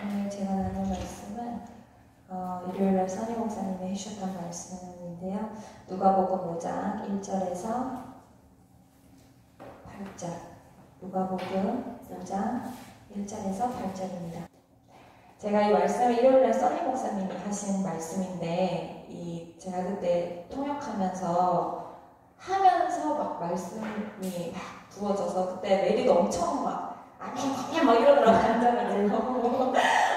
오늘 제가 나눌 말씀은 일요일날 선희 목사님이 해주셨던 말씀인데요. 누가복음 5장 1절에서 8절, 누가복음 5장 1절에서 8절입니다. 제가 이 말씀을 일요일날 선희 목사님이 하신 말씀인데, 제가 그때 통역하면서 막 말씀이 막 부어져서 그때 메리도 엄청 아멘 막 이러더라고요. 앉아가지고 아멘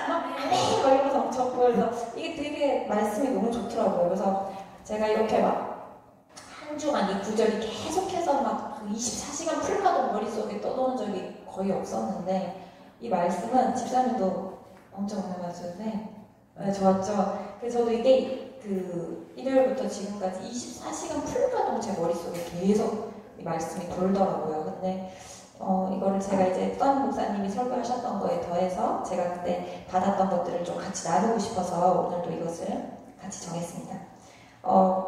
막 이러면서 엄청 보여서 이게 되게 말씀이 너무 좋더라고요. 그래서 제가 이렇게 한 주간 이 구절이 계속해서 그 24시간 풀마다 머릿속에 떠도는 적이 거의 없었는데, 이 말씀은 집사님도 엄청 오랜만이었는데 좋았죠. 그래서 저도 이게 일요일부터 지금까지 24시간 풀가동 제 머릿속에 계속 이 말씀이 돌더라고요. 근데 이거를 제가 이제 떤 목사님이 설교하셨던 거에 더해서 제가 그때 받았던 것들을 좀 같이 나누고 싶어서 오늘도 이것을 같이 정했습니다.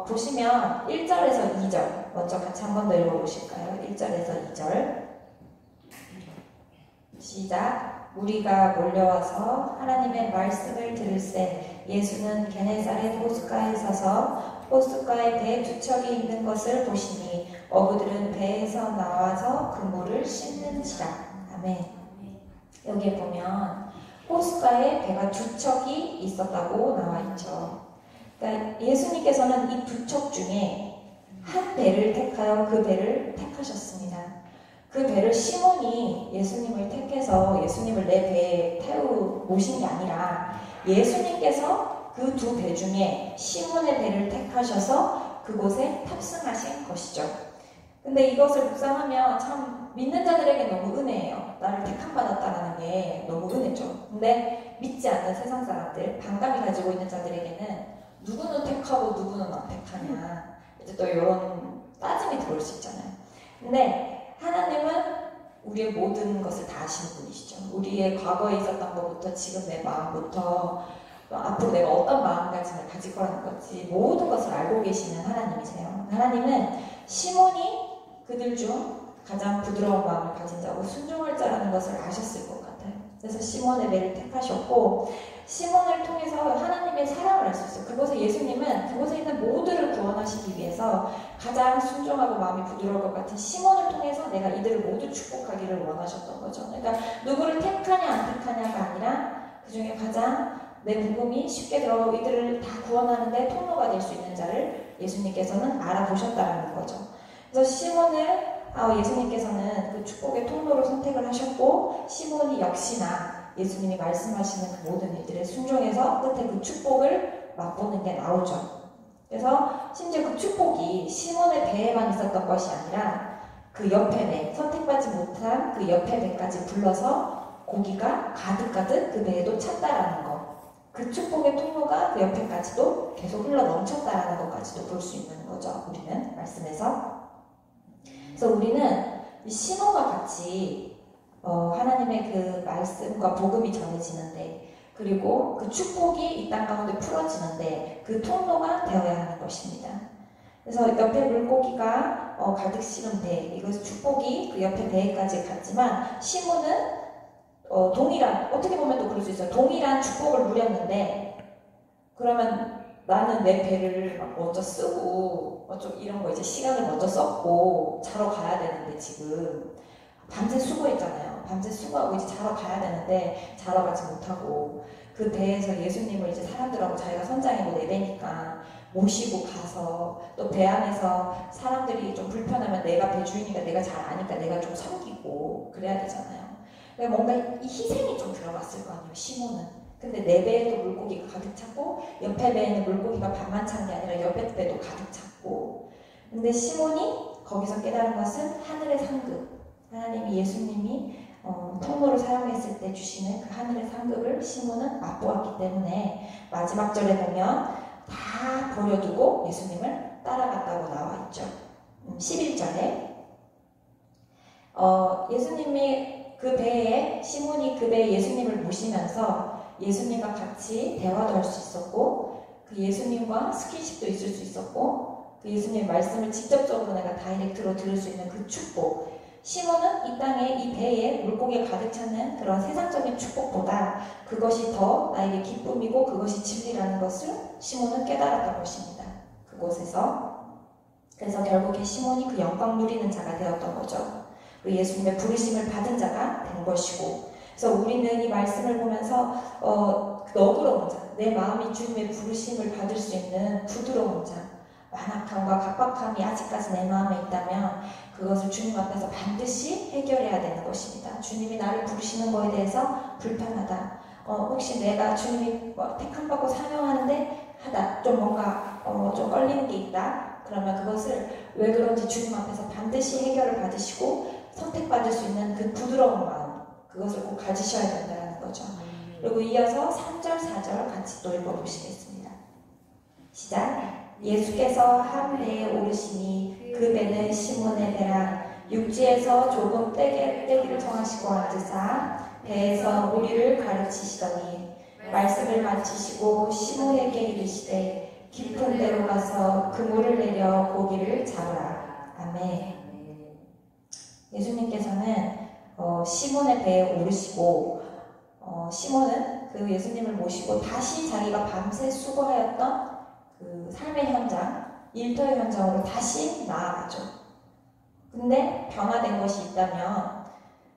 보시면 1절에서 2절 먼저 같이 한 번 더 읽어보실까요? 1절에서 2절 시작. 무리가 몰려와서 하나님의 말씀을 들을새 예수는 게네사렛 호숫가에 서서 호숫가에 배 두 척이 있는 것을 보시니 어부들은 배에서 나와서 그 물을 씻는지라. 아멘. 여기에 보면 호숫가에 배가 두 척이 있었다고 나와 있죠. 그러니까 예수님께서는 이 두 척 중에 한 배를 택하여 그 배를 택하셨습니다. 그 배를 시몬이 예수님을 택해서 예수님을 내 배에 모신 게 아니라 예수님께서 그 두 배 중에 시몬의 배를 택하셔서 그곳에 탑승하신 것이죠. 근데 이것을 묵상하면 참 믿는 자들에게 너무 은혜예요. 나를 택함받았다라는 게 너무 은혜죠. 근데 믿지 않는 세상 사람들, 반감이 가지고 있는 자들에게는 누구는 택하고 누구는 안 택하냐, 이제 또 이런 따짐이 들어올 수 있잖아요. 근데 하나님은 우리의 모든 것을 다 아시는 분이시죠. 우리의 과거에 있었던 것부터 지금 내 마음부터 앞으로 내가 어떤 마음가짐을 가질 거라는 것이 모든 것을 알고 계시는 하나님이세요. 하나님은 시몬이 그들 중 가장 부드러운 마음을 가진 자고 순종할 자라는 것을 아셨을 것 같아요. 그래서 시몬의 배를 택하셨고, 시몬을 통해서 하나님의 사랑을 알 수 있어요. 그곳에 예수님은 그곳에 있는 모두를 구원하시기 위해서 가장 순종하고 마음이 부드러울 것 같은 시몬을 통해서 내가 이들을 모두 축복하기를 원하셨던 거죠. 그러니까 누구를 택하냐 안 택하냐가 아니라 그 중에 가장 내 복음이 쉽게 들어가고 이들을 다 구원하는데 통로가 될 수 있는 자를 예수님께서는 알아보셨다는 거죠. 그래서 시몬을 예수님께서는 그 축복의 통로로 선택을 하셨고, 시몬이 역시나 예수님이 말씀하시는 그 모든 일들에 순종해서 끝에 그 축복을 맛보는 게 나오죠. 그래서 심지어 그 축복이 시몬의 배에만 있었던 것이 아니라 그 옆에 배, 선택받지 못한 그 옆에 배까지 불러서 고기가 가득가득 그 배에도 찼다라는 것. 그 축복의 통로가 그 옆에까지도 계속 흘러 넘쳤다라는 것까지도 볼 수 있는 거죠. 우리는 말씀에서. 그래서 우리는 이 시몬과 같이 하나님의 그 말씀과 복음이 전해지는데, 그리고 그 축복이 이 땅 가운데 풀어지는데 그 통로가 되어야 하는 것입니다. 그래서 옆에 물고기가 가득 실은 배, 이것은 축복이 그 옆에 배에까지 갔지만 시몬은 동일한, 어떻게 보면 또 그럴 수 있어요. 동일한 축복을 누렸는데, 그러면 나는 내 배를 먼저 쓰고 좀 이런 거 이제 시간을 먼저 썼고 자러 가야 되는데, 지금 밤새 수고했잖아요. 밤새 수고하고 이제 자러 가야 되는데 자러 가지 못하고 그 배에서 예수님을 이제 사람들하고 자기가 선장이고 내배니까 모시고 가서, 또 배 안에서 사람들이 좀 불편하면 내가 배 주인이니까 내가 잘 아니까 내가 좀 섬기고 그래야 되잖아요. 그러니까 뭔가 이 희생이 좀 들어갔을 거 아니에요, 시몬은. 근데 내 배에도 물고기가 가득 찼고 옆에 배에는 물고기가 반만 찬 게 아니라 옆에 배도 가득 찼고, 근데 시몬이 거기서 깨달은 것은 하늘의 상급, 하나님이 예수님이 통로를 사용했을 때 주시는 그 하늘의 상급을 시몬은 맛보았기 때문에 마지막 절에 보면 다 버려두고 예수님을 따라갔다고 나와 있죠. 11절에 예수님이 그 배에, 시몬이 그 배에 예수님을 모시면서 예수님과 같이 대화도 할 수 있었고, 그 예수님과 스킨십도 있을 수 있었고, 그 예수님의 말씀을 직접적으로 내가 다이렉트로 들을 수 있는 그 축복, 시몬은 이 땅에 이 배에 물고기가 가득 차는 그런 세상적인 축복보다 그것이 더 나에게 기쁨이고 그것이 진리라는 것을 시몬은 깨달았던 것입니다. 그곳에서. 그래서 결국에 시몬이 그 영광 누리는 자가 되었던 거죠. 그 예수님의 부르심을 받은 자가 된 것이고, 그래서 우리는 이 말씀을 보면서 너그러운 자, 내 마음이 주님의 부르심을 받을 수 있는 부드러운 자, 완악함과 각박함이 아직까지 내 마음에 있다면 그것을 주님 앞에서 반드시 해결해야 되는 것입니다. 주님이 나를 부르시는 거에 대해서 불편하다. 혹시 내가 주님이 택함받고 사명하는데 하다 좀 뭔가 좀 걸리는 게 있다. 그러면 그것을 왜 그런지 주님 앞에서 반드시 해결을 받으시고 선택받을 수 있는 그 부드러운 마음, 그것을 꼭 가지셔야 된다는 거죠. 그리고 이어서 3절, 4절 같이 또 읽어보시겠습니다. 시작. 예수께서 한 배에 오르시니 그 배는 시몬의 배라. 육지에서 조금 떼기를 정하시고 앉으사 배에서 우리를 가르치시더니 말씀을 마치시고 시몬에게 이르시되 깊은 데로 가서 그물을 내려 고기를 잡으라. 아멘. 예수님께서는 시몬의 배에 오르시고 시몬은 그 예수님을 모시고 다시 자기가 밤새 수고하였던 그 삶의 현장, 일터의 현장으로 다시 나아가죠. 근데 변화된 것이 있다면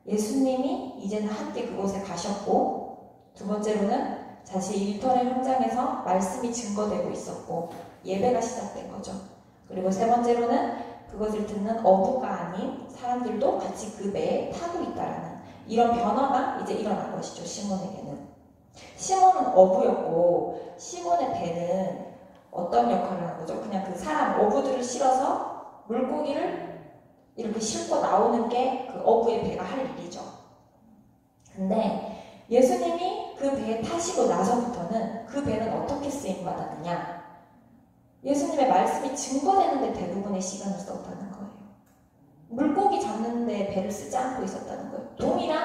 예수님이 이제는 함께 그곳에 가셨고, 두 번째로는 자신의 일터의 현장에서 말씀이 증거되고 있었고 예배가 시작된 거죠. 그리고 세 번째로는 그것을 듣는 어부가 아닌 사람들도 같이 그 배에 타고 있다라는 이런 변화가 이제 일어난 것이죠. 시몬에게는. 시몬은 어부였고 시몬의 배는 어떤 역할을 하는 거죠? 그냥 그 사람, 어부들을 실어서 물고기를 이렇게 싣고 나오는 게 그 어부의 배가 할 일이죠. 근데 예수님이 그 배에 타시고 나서부터는 그 배는 어떻게 쓰임받았느냐? 예수님의 말씀이 증거되는데 대부분의 시간을 썼다는 거예요. 물고기 잡는 데 배를 쓰지 않고 있었다는 거예요. 동일한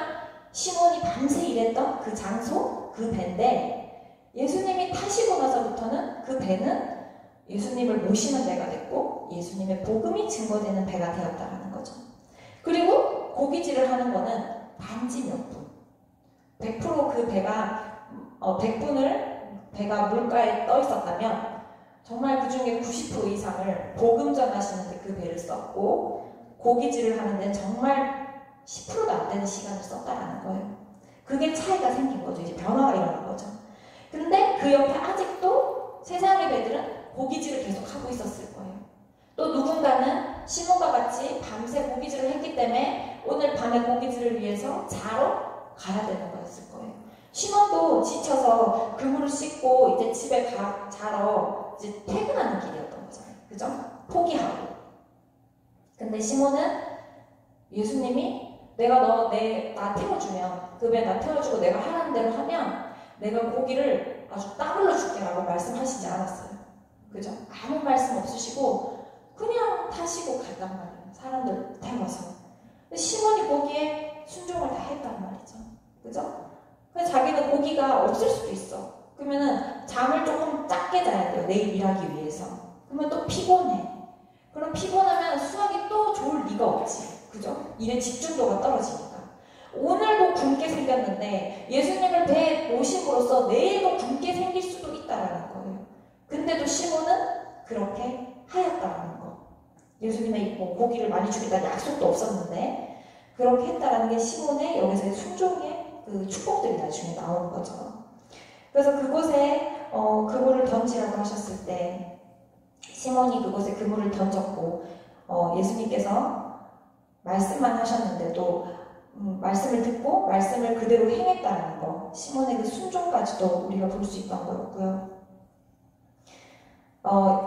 시몬이 밤새 일했던 그 장소, 그 배인데 예수님이 타시고 나서부터는 그 배는 예수님을 모시는 배가 됐고 예수님의 복음이 증거되는 배가 되었다는 거죠. 그리고 고기질을 하는 거는 단지 몇 분. 100% 그 배가 100분을 배가 물가에 떠 있었다면 정말 그 중에 90% 이상을 복음 전하시는데 그 배를 썼고 고기질을 하는 데는 정말 10%도 안 되는 시간을 썼다라는 거예요. 그게 차이가 생긴 거죠. 이제 변화가 일어난 거죠. 근데 그 옆에 아직도 세상의 배들은 고기질을 계속 하고 있었을 거예요. 또 누군가는 시몬과 같이 밤새 고기질을 했기 때문에 오늘 밤에 고기질을 위해서 자러 가야 되는 거였을 거예요. 시몬도 지쳐서 그물을 씻고 이제 집에 자러 이제 퇴근하는 길이었던 거잖아요. 그죠? 포기하고. 근데 시몬은 예수님이 내가 나 태워주면 그 배 나 태워주고 내가 하라는 대로 하면 내가 고기를 아주 따블로 줄게 라고 말씀하시지 않았어요. 그죠? 아무 말씀 없으시고 그냥 타시고 갔단 말이에요. 사람들 태워서. 근데 시몬이 거기에 순종을 다 했단 말이죠. 그죠? 그래서 자기는 고기가 없을 수도 있어. 그러면은 잠을 조금 작게 자야 돼요. 내일 일하기 위해서. 그러면 또 피곤해. 그럼 피곤하면 수학이 또 좋을 리가 없지. 그죠? 일의 집중도가 떨어지니까. 오늘도 굶게 생겼는데 예수님을 배에 모심으로써 내일도 굶게 생길 수도 있다라는 거예요. 근데도 시몬은 그렇게 하였다라는 거. 예수님의 고기를 많이 주겠다는 약속도 없었는데 그렇게 했다라는 게 시몬의 여기서의 순종의 그 축복들이 나중에 나오는 거죠. 그래서 그곳에 그물을 던지라고 하셨을 때 시몬이 그곳에 그물을 던졌고 예수님께서 말씀만 하셨는데도 말씀을 듣고 말씀을 그대로 행했다는 거, 시몬의 그 순종까지도 우리가 볼 수 있던 거였고요.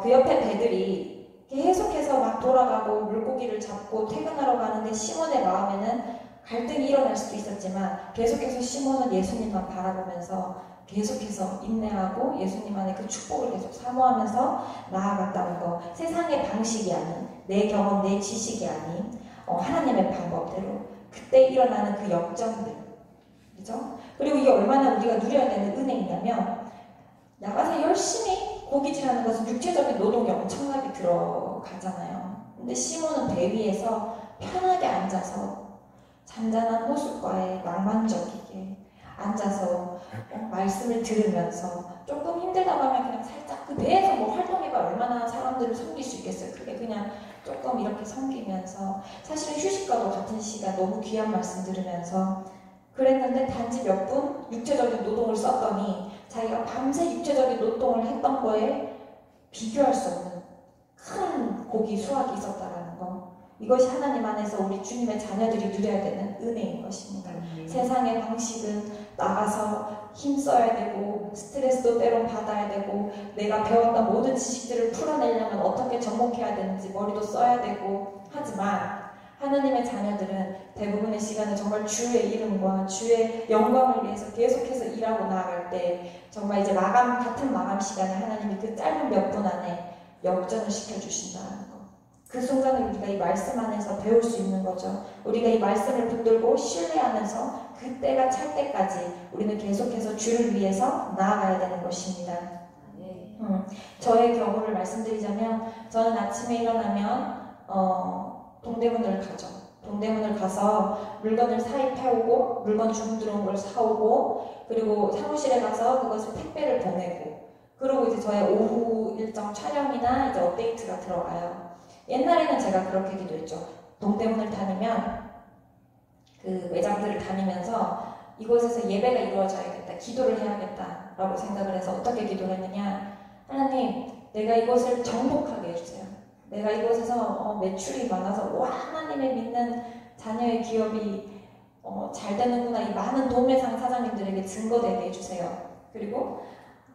그 옆에 배들이 계속해서 막 돌아가고 물고기를 잡고 퇴근하러 가는데 시몬의 마음에는 갈등이 일어날 수도 있었지만 계속해서 시몬은 예수님만 바라보면서 계속해서 인내하고 예수님 안에 그 축복을 계속 사모하면서 나아갔다는 거. 세상의 방식이 아닌, 내 경험, 내 지식이 아닌 하나님의 방법대로 그때 일어나는 그 역정들, 그죠? 그리고 이게 얼마나 우리가 누려야 되는 은혜이냐면 나가서 열심히 고기질하는 것은 육체적인 노동이 엄청나게 들어가잖아요. 근데 시몬은 배 위에서 편하게 앉아서 잔잔한 호숫가에 낭만적이게 앉아서 말씀을 들으면서 조금 힘들다고 하면 그냥 살짝 그 배에서 뭐 활동해봐 얼마나 사람들을 섬길 수 있겠어요. 그게 그냥 조금 이렇게 섬기면서 사실은 휴식과도 같은 시간 너무 귀한 말씀 들으면서 그랬는데 단지 몇 분 육체적인 노동을 썼더니 자기가 밤새 육체적인 노동을 했던 거에 비교할 수 없는 큰 고기 수확이 있었다라는 거. 이것이 하나님 안에서 우리 주님의 자녀들이 누려야 되는 은혜인 것입니다. 세상의 방식은 나가서 힘써야 되고 스트레스도 때론 받아야 되고 내가 배웠던 모든 지식들을 풀어내려면 어떻게 접목해야 되는지 머리도 써야 되고 하지만 하나님의 자녀들은 대부분의 시간을 정말 주의 이름과 주의 영광을 위해서 계속해서 일하고 나아갈 때 정말 이제 같은 마감 시간에 하나님이 그 짧은 몇 분 안에 역전을 시켜주신다는 거. 그 순간을 우리가 이 말씀 안에서 배울 수 있는 거죠. 우리가 이 말씀을 붙들고 신뢰하면서 그때가 찰 때까지 우리는 계속해서 주를 위해서 나아가야 되는 것입니다. 저의 경우를 말씀드리자면 저는 아침에 일어나면 동대문을 가죠. 동대문을 가서 물건을 사입해오고 물건 주문 들어온 걸 사오고 그리고 사무실에 가서 그것을 택배를 보내고 그리고 이제 저의 오후 일정 촬영이나 이제 업데이트가 들어가요. 옛날에는 제가 그렇게 기도했죠. 동대문을 다니면 그 매장들을 다니면서 이곳에서 예배가 이루어져야겠다, 기도를 해야겠다 라고 생각을 해서 어떻게 기도를 했느냐. 하나님, 내가 이곳을 정복하게 해주세요. 내가 이곳에서 매출이 많아서 와 하나님의 믿는 자녀의 기업이 잘 되는구나 이 많은 도매상 사장님들에게 증거되게 해주세요. 그리고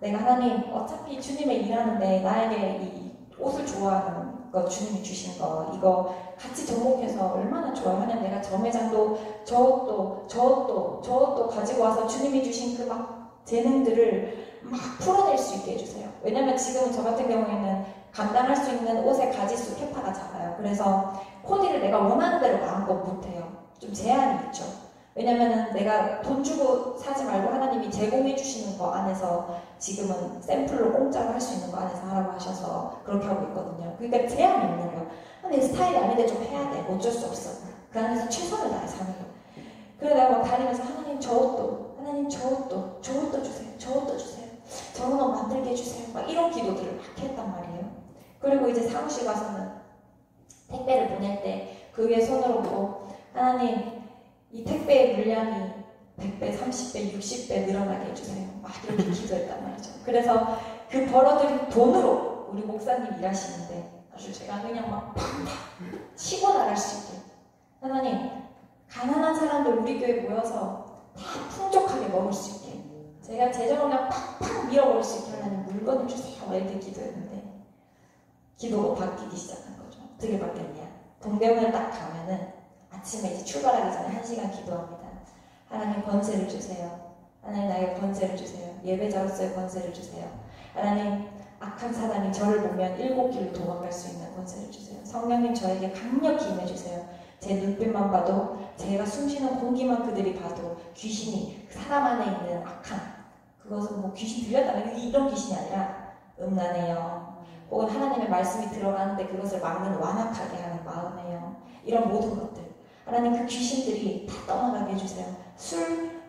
내가 하나님 어차피 주님의 일하는데 나에게 이 옷을 좋아하는 거 주님이 주신 거 이거 같이 접목해서 얼마나 좋아요. 하나님 내가 저 매장도 저 옷도 가지고 와서 주님이 주신 그 막 재능들을 막 풀어낼 수 있게 해주세요. 왜냐면 지금은 저 같은 경우에는 감당할 수 있는 옷의 가지수 캐파가 작아요. 그래서 코디를 내가 원하는 대로 마음껏 못해요. 좀 제한이 있죠. 왜냐면은 내가 돈 주고 사지 말고 하나님이 제공해 주시는 거 안에서 지금은 샘플로 공짜로 할 수 있는 거 안에서 하라고 하셔서 그렇게 하고 있거든요. 그러니까 제한이 있는 거예요. 내 스타일이 아닌데 좀 해야 돼. 어쩔 수 없어. 그 안에서 최선을 다해 사는 거예요. 그래서 내가 막 다니면서 하나님 저 옷도 주세요. 저 옷도 주세요. 저런 옷 만들게 해주세요. 막 이런 기도들을 막 했단 말이에요. 그리고 이제 사무실 가서는 택배를 보낼 때 그 위에 손을 얹고 하나님 이 택배의 물량이 100배, 30배, 60배 늘어나게 해주세요. 막 이렇게 기도했단 말이죠. 그래서 그 벌어들인 돈으로 우리 목사님 일하시는데 아주 제가 그냥 막 팍팍 치고 나갈 수 있게 하나님 가난한 사람들 우리 교회에 모여서 다 풍족하게 먹을 수 있게 제가 재정을 그냥 팍팍 밀어버릴 수 있게 하나님 물건을 주세요. 막 이렇게 기도했는데 기도가 바뀌기 시작한 거죠. 어떻게 바뀌었냐. 동대문을 딱 가면은 아침에 이제 출발하기 전에 1시간 기도합니다. 하나님 권세를 주세요. 하나님 나에게 권세를 주세요. 예배자로서의 권세를 주세요. 하나님 악한 사람이 저를 보면 7길로 도망갈 수 있는 권세를 주세요. 성령님 저에게 강력히 임해주세요. 제 눈빛만 봐도 제가 숨쉬는 공기만 그들이 봐도 귀신이 사람 안에 있는 악한 그것은 뭐 귀신 들렸다는 이런 귀신이 아니라 음란해요. 혹은 하나님의 말씀이 들어가는데 그것을 막는 완악하게 하는 마음이에요. 이런 모든 것들 하나님 그 귀신들이 다 떠나가게 해주세요.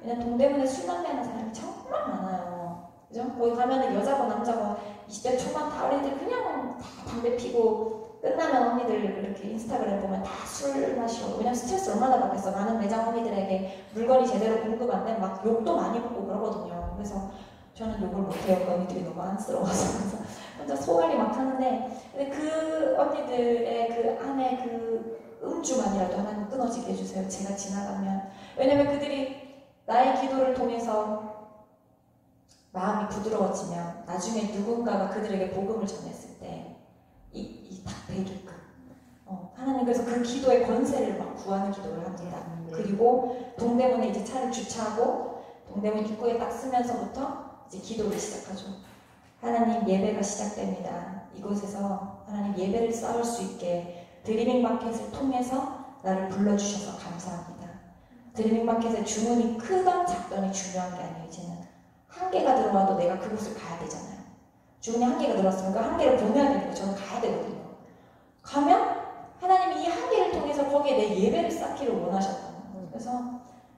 왜냐면 동대문에 술 담배하는 사람이 정말 많아요. 그죠? 거기 가면은 여자고 남자고 20대 초반 다 어린이들 그냥 다 담배 피고 끝나면 언니들 이렇게 인스타그램 보면 다 술 마시고 왜냐면 스트레스 얼마나 받겠어. 많은 매장 언니들에게 물건이 제대로 공급 안 되면 막 욕도 많이 먹고 그러거든요. 그래서 저는 욕을 못해요. 그 언니들이 너무 안쓰러워서 그래서 혼자 소갈이 막 하는데 근데 그 언니들의 그 안에 그 음주만이라도 하나님 끊어지게 해주세요. 제가 지나가면 왜냐면 그들이 나의 기도를 통해서 마음이 부드러워지면 나중에 누군가가 그들에게 복음을 전했을 때 이 딱 배기끔 하나님 그래서 그 기도의 권세를 막 구하는 기도를 합니다. 그리고 동대문에 이제 차를 주차하고 동대문 입구에 딱 쓰면서부터 이제 기도를 시작하죠. 하나님 예배가 시작됩니다. 이곳에서 하나님 예배를 쌓을 수 있게 드리밍 마켓을 통해서 나를 불러주셔서 감사합니다. 드리밍 마켓의 주문이 크던 작던이 중요한 게 아니에요. 이제는 한계가 들어와도 내가 그곳을 가야 되잖아요. 주문이 한계가 들어왔으면 그 한계를 보내야 되니까 저는 가야 되거든요. 가면 하나님이 이 한계를 통해서 거기 거기에 내 예배를 쌓기를 원하셨던 거예요. 그래서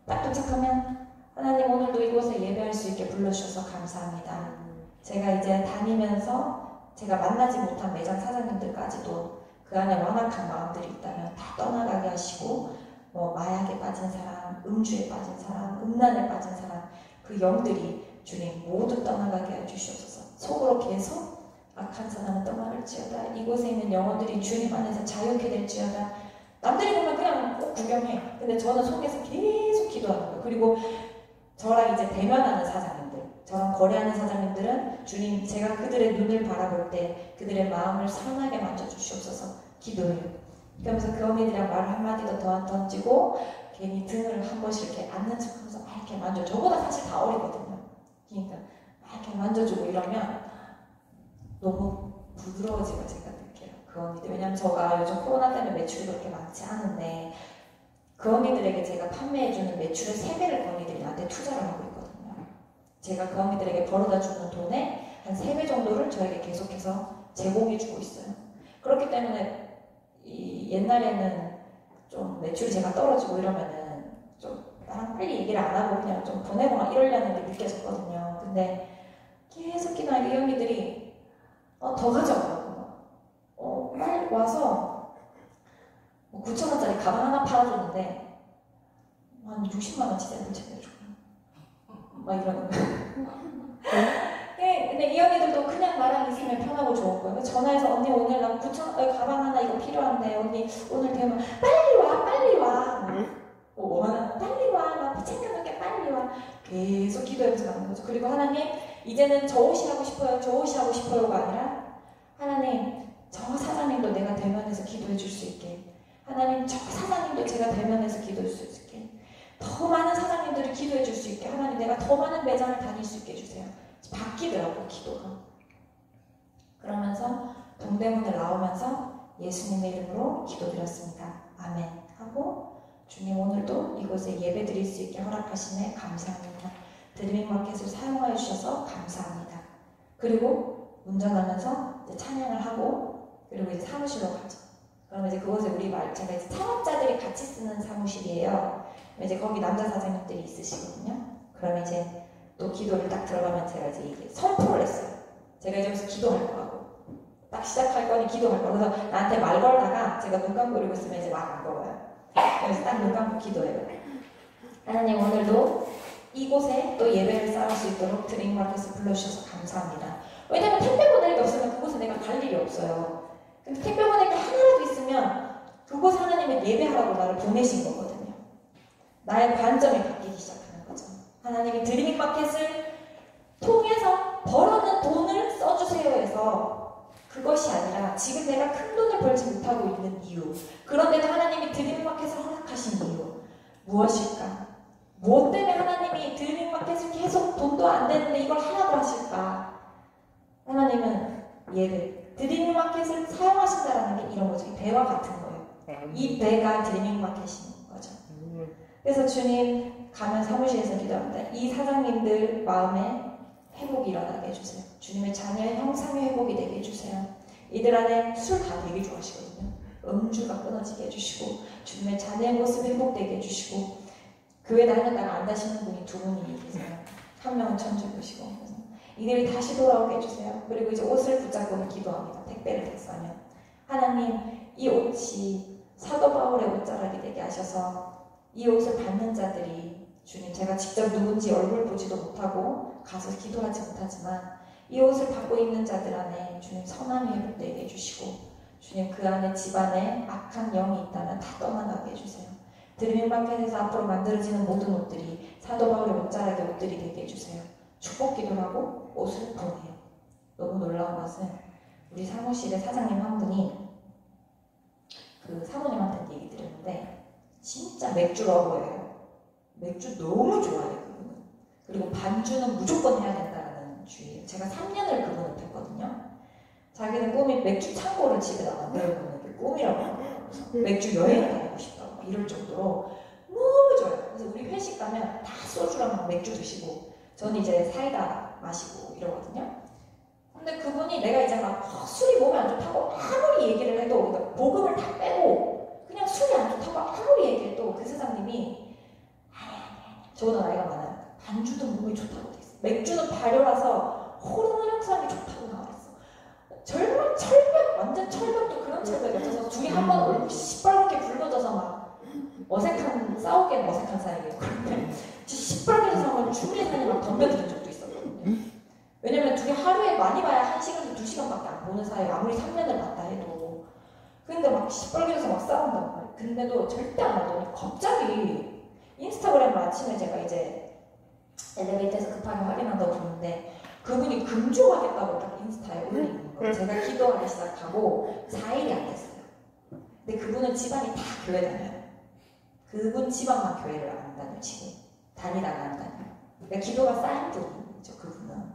딱 도착하면 하나님 오늘도 이곳에 예배할 수 있게 불러주셔서 감사합니다. 제가 이제 다니면서 제가 만나지 못한 매장 사장님들까지도 그 안에 완악한 마음들이 있다면 다 떠나가게 하시고 뭐 마약에 빠진 사람, 음주에 빠진 사람, 음란에 빠진 사람 그 영들이 주님 모두 떠나가게 해주시옵소서. 속으로 계속 악한 사람은 떠나갈지어다. 이곳에 있는 영혼들이 주님 안에서 자유케 될지어다. 남들이 보면 그냥 꼭 구경해. 근데 저는 속에서 계속 기도하는 거예요. 그리고 저랑 이제 대면하는 사장님들, 저랑 거래하는 사장님들은 주님 제가 그들의 눈을 바라볼 때 그들의 마음을 선하게 만져주시옵소서 기도해요. 그러면서 그 어머니들이랑 말을 한마디도 더 던지고 괜히 등을 한 번씩 이렇게 앉는 척하면서 막 이렇게 만져. 저보다 사실 다 어리거든요. 그러니까 막 이렇게 만져주고 이러면 너무 부드러워지고 제가 느껴요. 그 언니들. 왜냐면 제가 요즘 코로나 때문에 매출이 그렇게 많지 않은데 그 언니들에게 제가 판매해주는 매출의 3배를 그 언니들이 나한테 투자를 하고 있거든요. 제가 그 언니들에게 벌어다주는 돈의 한 3배 정도를 저에게 계속해서 제공해주고 있어요. 그렇기 때문에 옛날에는 좀 매출이 제가 떨어지고 이러면은 좀 나랑 빨리 얘기를 안 하고 그냥 좀 보내거나 이러려는 게 느껴졌거든요. 근데 계속 기다리는 이 언니들이 더 가져오라고 빨리 와서 9,000원짜리 가방 하나 팔아줬는데 한 60만원치 샘플 챙겨줘요. 막 이러는 거예요. 근데 이 언니들도 그냥 나랑 있으면 편하고 좋은 거예요. 전화해서 언니 오늘 나 9,000원 가방 하나 이거 필요한데 언니 오늘 되면 빨리 와 뭐 하나 빨리 와 나 챙겨놓을게 빨리 와 계속 기도해서 가는 거죠. 그리고 하나님 이제는 저 옷이 하고 싶어요 저 옷이 하고 싶어요가 아니라 하나님 저 사장님도 내가 대면해서 기도해 줄 수 있게 하나님 저 사장님도 제가 대면해서 기도해 줄 수 있게 더 많은 사장님들이 기도해 줄 수 있게 하나님 내가 더 많은 매장을 다닐 수 있게 해주세요. 바뀌더라고요 기도가. 그러면서 동대문을 나오면서 예수님의 이름으로 기도드렸습니다. 아멘 하고 주님 오늘도 이곳에 예배 드릴 수 있게 허락하시네 감사합니다. 드리밍마켓을 사용하여 주셔서 감사합니다. 그리고 운전하면서 이제 찬양을 하고 그리고 이제 사무실로 가죠. 그러면 이제 그곳에 제가 이제 창업자들이 같이 쓰는 사무실이에요. 이제 거기 남자 사장님들이 있으시거든요. 그러면 이제 또 기도를 딱 들어가면 제가 이제 이게 선포를 했어요. 제가 이제 여기서 기도할 거라고. 딱 시작할 거니 기도할 거라고. 그래서 나한테 말 걸다가 제가 눈 감고 이러고 있으면 이제 말 안 걸어요. 그래서 딱 눈 감고 기도해요. 하나님 오늘도 이곳에 또 예배를 쌓을 수 있도록 드림마켓을 불러주셔서 감사합니다. 왜냐면 택배 보낼 게 없으면 그곳에 내가 갈 일이 없어요. 근데 택배 보낼 게 하나라도 있으면 그곳에 하나님은 예배하라고 나를 보내신 거거든요. 나의 관점이 바뀌기 시작하는 거죠. 하나님이 드림마켓을 통해서 벌어는 돈을 써주세요 해서 그것이 아니라 지금 내가 큰 돈을 벌지 못하고 있는 이유 그런데도 하나님이 드림마켓을 허락하신 이유 무엇일까? 무엇 때문에 하나님이 드림마켓을 계속 돈도 안 되는데 이걸 하라고 하실까? 하나님은 예배 드림마켓을 사용하신다라는 게 이런 거죠. 이 배와 같은 거예요. 이 배가 드림마켓인 거죠. 그래서 주님 가면 사무실에서 기도합니다. 이 사장님들 마음에 회복이 일어나게 해주세요. 주님의 자녀의 형상의 회복이 되게 해주세요. 이들 안에 술 다 되게 좋아하시거든요. 음주가 끊어지게 해주시고 주님의 자녀의 모습 회복되게 해주시고 교회 다니다가 안 다시는 분이 2분이 계세요. 한 명은 천주교시고 이들이 다시 돌아오게 해주세요. 그리고 이제 옷을 붙잡고는 기도합니다. 택배를 다 싸면 하나님 이 옷이 사도 바울의 옷자락이 되게 하셔서 이 옷을 받는 자들이 주님 제가 직접 누군지 얼굴 보지도 못하고 가서 기도하지 못하지만 이 옷을 받고 있는 자들 안에 주님 선함이 회복되게 해주시고 주님 그 안에 집안에 악한 영이 있다면 다 떠나가게 해주세요. 드림마켓에서 앞으로 만들어지는 모든 옷들이 사도 바울의 옷자락의 옷들이 되게 해주세요. 축복 기도를 하고 옷을 보내요. 너무 놀라운 것은 우리 사무실의 사장님 한 분이 그 사모님한테 얘기 드렸는데 진짜 맥주 러버예요. 맥주 너무 좋아해요 그분은. 그리고 반주는 무조건 해야 된다는 주의예요. 제가 3년을 그분을 뵀거든요. 자기는 꿈이 맥주 창고를 집에다 만들어보는 게 꿈이라고 하더라고요. 맥주 여행을 다니고 싶다고 이럴 정도로 너무 좋아요. 그래서 우리 회식 가면 다 소주랑 맥주 드시고 저는 이제 사이다 마시고 이러거든요. 근데 그분이 내가 이제 막 술이 몸에 안 좋다고 아무리 얘기를 해도 그러니까 복음을 다 빼고 그냥 술이 안 좋다고 저보다 나이가 많아요. 반주도 몸에 좋다고 돼 있어. 맥주는 발효라서 호르몬 형성이 좋다고 나와 있어. 철벽, 완전 철벽도 그런 철벽이 없어서 둘이 한 번 얼굴 시뻘겋게 붉어져서 막 싸우기엔 어색한 사이예요. 그런데 시뻘겋게 져서 한번 충분히 사람이 막 덤벼드는 적도 있었거든요. 왜냐면 둘이 하루에 많이 봐야 1시간에서 2시간밖에 안 보는 사이에 아무리 3년을 봤다 해도. 근데 막 시뻘겋게 막 싸운단 말이에요. 근데도 절대 안 하더니 갑자기 인스타그램을 아침에 제가 이제 엘리베이터에서 급하게 확인한다고 보는데 그분이 금주하겠다고 딱 인스타에 올리는 거예요. 제가 기도하기 시작하고 4일이 안 됐어요. 근데 그분은 집안이 다 교회 다녀요. 그분 집안만 교회를 안 다녀요. 지금 다니다가 안 다녀요. 그러니까 기도가 쌓인 분이죠. 그분은.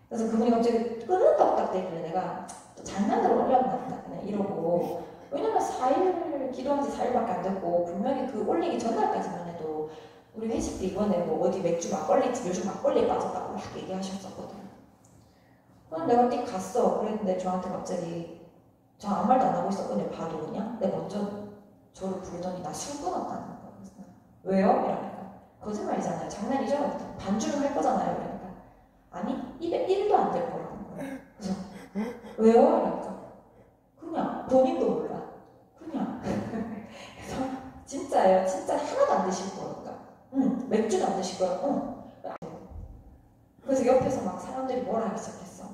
그래서 그분이 갑자기 끊을까 없다 되길래 내가 또 장난으로 올렸나 보다 그냥 이러고, 왜냐면 4일 기도한 지 4일밖에 안 됐고 분명히 그 올리기 전날까지만 해도 우리 회식 때 이번에 뭐 어디 맥주 막걸리집 요즘 막걸리에 빠졌다고 막 얘기하셨었거든. 그럼 내가 띡 갔어. 그랬는데 저한테 갑자기 저 아무 말도 안 하고 있었거든요. 봐도 그냥. 근데 먼저 저를 부르더니 나 술 끊었다는 거예요. 그래서 왜요? 이러니까 거짓말이잖아요. 장난이죠? 반주는 할 거잖아요. 그러니까 아니 입에 1도 안 될 거라는 거예요. 그래서 왜요? 이러니까 그냥 본인도 몰라. 그냥 그래서 진짜예요. 진짜 하나도 안 드실 거니까. 응. 맥주도 안 드실 거야. 응. 그래서 옆에서 막 사람들이 뭐라 하기 시작했어.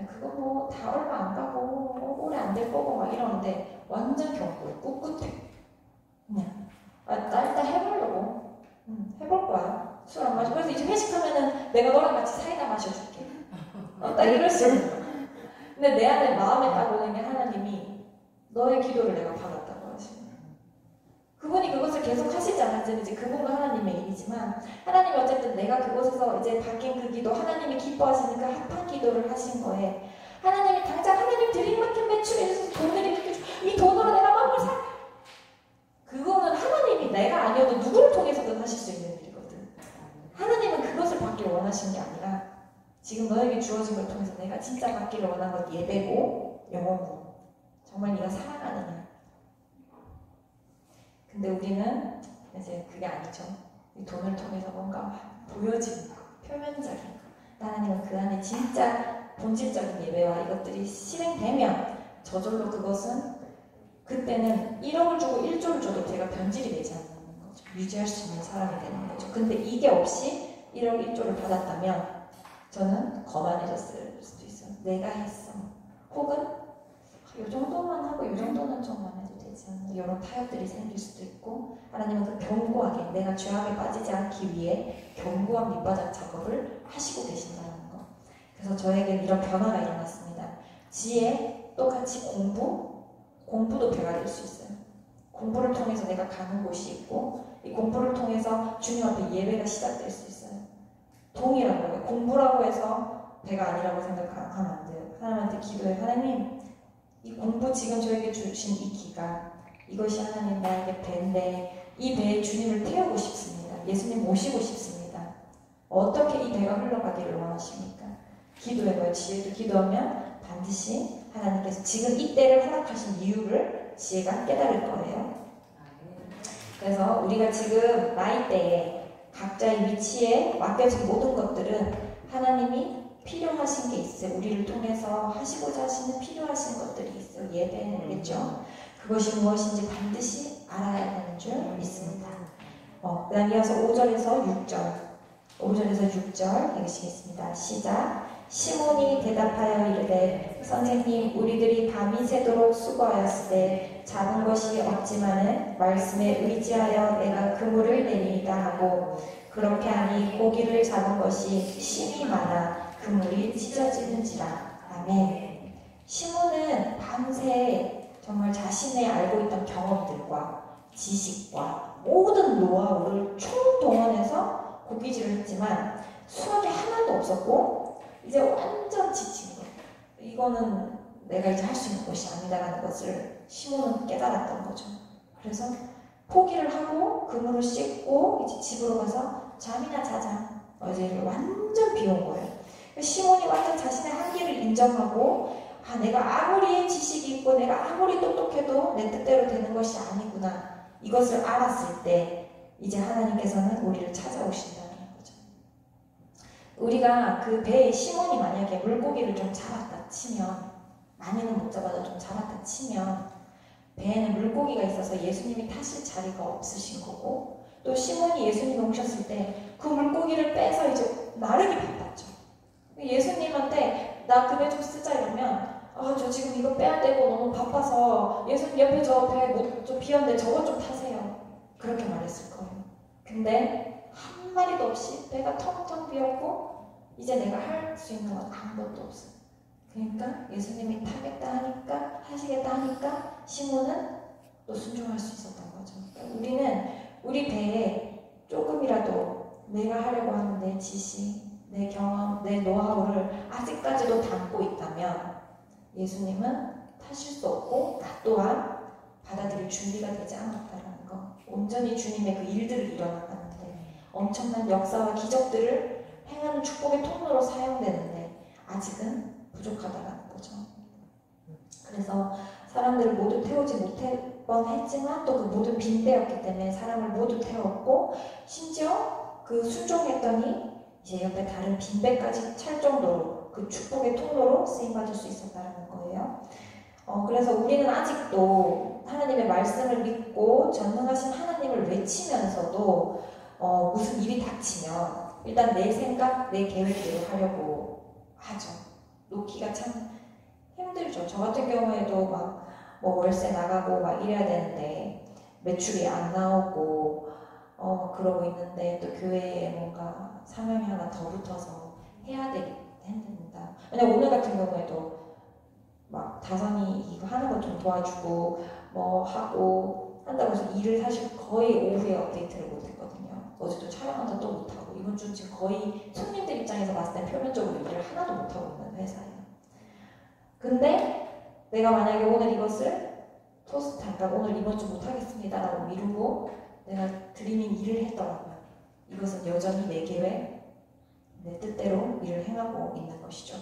그거 뭐 다 얼마 안 가고 오래 안 될 거고 막 이러는데 완전 경고해. 꿋꿋해. 그냥 나 일단 해보려고. 해볼 거야. 술 안 마시고. 그래서 이제 회식하면은 내가 너랑 같이 사이다 마셔줄게. 딱 이럴 수 있는 거야. 근데 내 안에 마음에 딱 오는 게 하나님이 너의 기도를 내가 받았다고 하시는 거야. 그분이 그것을 계속 하시지 않았지는 이제 그분과 하나님의 일이지만, 하나님이 어쨌든 내가 그곳에서 이제 바뀐 그 기도, 하나님이 기뻐하시는 그 합한 기도를 하신 거에 하나님이 당장 하나님 드릴 만큼 매출해서 돈을 이렇게 줘. 이 돈으로 내가 마음을 사. 그거는 하나님이 내가 아니어도 누구를 통해서든 하실 수 있는 일이거든. 하나님은 그것을 받길 원하신 게 아니라 지금 너에게 주어진 걸 통해서 내가 진짜 받기를 원한 건 예배고 영혼고 정말 네가 사랑하느냐. 근데 우리는 이제 그게 아니죠. 이 돈을 통해서 뭔가 보여지는 거, 표면적인 거. 하나님은 그 안에 진짜 본질적인 예배와 이것들이 실행되면 저절로 그것은 그때는 1억을 주고 1조를 줘도 제가 변질이 되지 않는 거죠. 유지할 수 있는 사람이 되는 거죠. 근데 이게 없이 1억 1조를 받았다면 저는 거만해졌을 수도 있어요. 내가 했어. 혹은 이 정도만 하고 이 정도는 좀만 해도 되지 않나. 이런 타협들이 생길 수도 있고, 하나님은 그 견고하게 내가 죄악에 빠지지 않기 위해 견고한 밑바닥 작업을 하시고 계신다는 거. 그래서 저에게는 이런 변화가 일어났습니다. 지혜, 똑같이 공부도 배가 될 수 있어요. 공부를 통해서 내가 가는 곳이 있고, 이 공부를 통해서 주님 앞에 예배가 시작될 수 있어요. 동일한 거예요. 공부라고 해서 배가 아니라고 생각하면 안 돼요. 하나님한테 기도해. 하나님, 이 공부 지금 저에게 주신 이 기간, 이것이 하나님 나에게 배인데 이 배에 주님을 태우고 싶습니다. 예수님 모시고 싶습니다. 어떻게 이 배가 흘러가기를 원하십니까? 기도해봐요. 지혜도 기도하면 반드시 하나님께서 지금 이때를 허락하신 이유를 지혜가 깨달을 거예요. 그래서 우리가 지금 나이대에 각자의 위치에 맡겨진 모든 것들은 하나님이 필요하신 게 있어요. 우리를 통해서 하시고자 하시는 필요하신 것들이 있어요. 예배겠죠. 그것이 무엇인지 반드시 알아야 하는 줄 믿습니다. 그 다음 이어서 5절에서 6절 읽으시겠습니다. 시작. 시몬이 대답하여 이르되 선생님, 우리들이 밤이 새도록 수고하였으되 잡은 것이 없지만은 말씀에 의지하여 내가 그물을 내리이다 하고, 그렇게 하니 고기를 잡은 것이 심이 많아 그물이 찢어지는지라. 아멘. 시몬은 밤새 정말 자신의 알고 있던 경험들과 지식과 모든 노하우를 총동원해서 고기질을 했지만 수확이 하나도 없었고 이제 완전 지친 거예요. 이거는 내가 이제 할 수 있는 것이 아니다라는 것을 시몬은 깨달았던 거죠. 그래서 포기를 하고 그물을 씻고 이제 집으로 가서 잠이나 자자. 어제를 완전 비운 거예요. 시몬이 완전 자신의 한계를 인정하고, 내가 아무리 지식이 있고 내가 아무리 똑똑해도 내 뜻대로 되는 것이 아니구나. 이것을 알았을 때 이제 하나님께서는 우리를 찾아오신다는 거죠. 우리가 그 배에 시몬이 만약에 물고기를 좀 잡았다 치면, 많이는 못 잡아도 좀 잡았다 치면 배에는 물고기가 있어서 예수님이 타실 자리가 없으신 거고, 또 시몬이 예수님이 오셨을 때 그 물고기를 빼서 이제 나르기 바빴죠. 예수님한테 나 그 배 좀 쓰자 이러면 저 지금 이거 빼야 되고 너무 바빠서 예수님 옆에 저 배 좀 비었는데 저것 좀 타세요. 그렇게 말했을 거예요. 근데 한 마리도 없이 배가 텅텅 비었고 이제 내가 할 수 있는 건 아무것도 없어요. 그러니까 예수님이 타겠다 하니까, 하시겠다 하니까 시몬은 또 순종할 수 있었던 거죠. 그러니까 우리는 우리 배에 조금이라도 내가 하려고 하는 내 지식, 내 경험, 내 노하우를 아직까지도 담고 있다면 예수님은 타실 수 없고 나 또한 받아들일 준비가 되지 않았다는 거. 온전히 주님의 그 일들을 일어나가는데 엄청난 역사와 기적들을 행하는 축복의 통로로 사용되는데 아직은 부족하다는 거죠. 그래서 사람들을 모두 태우지 못할 뻔했지만 또 그 모든 빈배였기 때문에 사람을 모두 태웠고, 심지어 그 순종했더니 이제 옆에 다른 빈배까지 찰 정도로 그 축복의 통로로 쓰임받을 수 있었다는 거예요. 그래서 우리는 아직도 하나님의 말씀을 믿고 전능하신 하나님을 외치면서도 무슨 일이 닥치면 일단 내 생각, 내 계획대로 하려고 하죠. 놓기가 참 힘들죠. 저 같은 경우에도 막 월세 나가고 막 이래야 되는데 매출이 안 나오고 그러고 있는데 또 교회에 뭔가 사명이 하나 더 붙어서 해야 되기 힘듭니다. 왜냐면 오늘 같은 경우에도 막 다선이 이거 하는 거 좀 도와주고 뭐 하고 한다고 해서 일을 사실 거의 오후에 업데이트를 못했거든요. 어제도 촬영한다 또 못하고 이번 주는 지금 거의 손님들 입장에서 봤을 때 표면적으로 일을 하나도 못하고 있는 회사예요. 근데 내가 만약에 오늘 이것을 토스트, 그러니까 오늘 이번 주 못하겠습니다 라고 미루고 내가 드리밍 일을 했더라고요. 이것은 여전히 내 계획, 내 뜻대로 일을 행하고 있는 것이죠.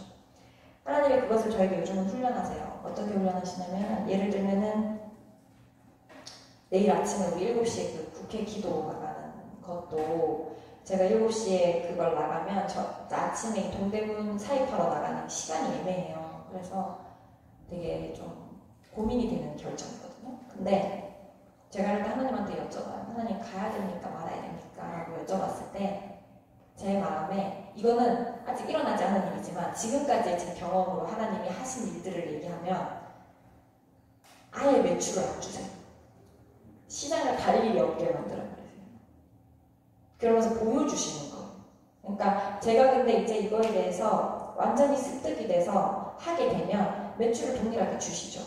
하나님이 그것을 저에게 요즘은 훈련하세요. 어떻게 훈련하시냐면, 예를 들면은 내일 아침에 우리 7시에 그 국회 기도 나가는 것도 제가 7시에 그걸 나가면 저 아침에 동대문 사입하러 나가는 시간이 애매해요. 그래서 되게 좀 고민이 되는 결정이거든요. 근데 제가 일단 하나님한테 여쭤봐요. 하나님 가야 됩니까 말아야 됩니까? 라고 여쭤봤을 때 제 마음에, 이거는 아직 일어나지 않은 일이지만 지금까지의 제 경험으로 하나님이 하신 일들을 얘기하면 아예 매출을 안 주세요. 시장을 갈 일이 없게 만들어버리세요. 그러면서 보여주시는 거예요. 그러니까 제가 근데 이제 이거에 대해서 완전히 습득이 돼서 하게 되면 매출을 동일하게 주시죠.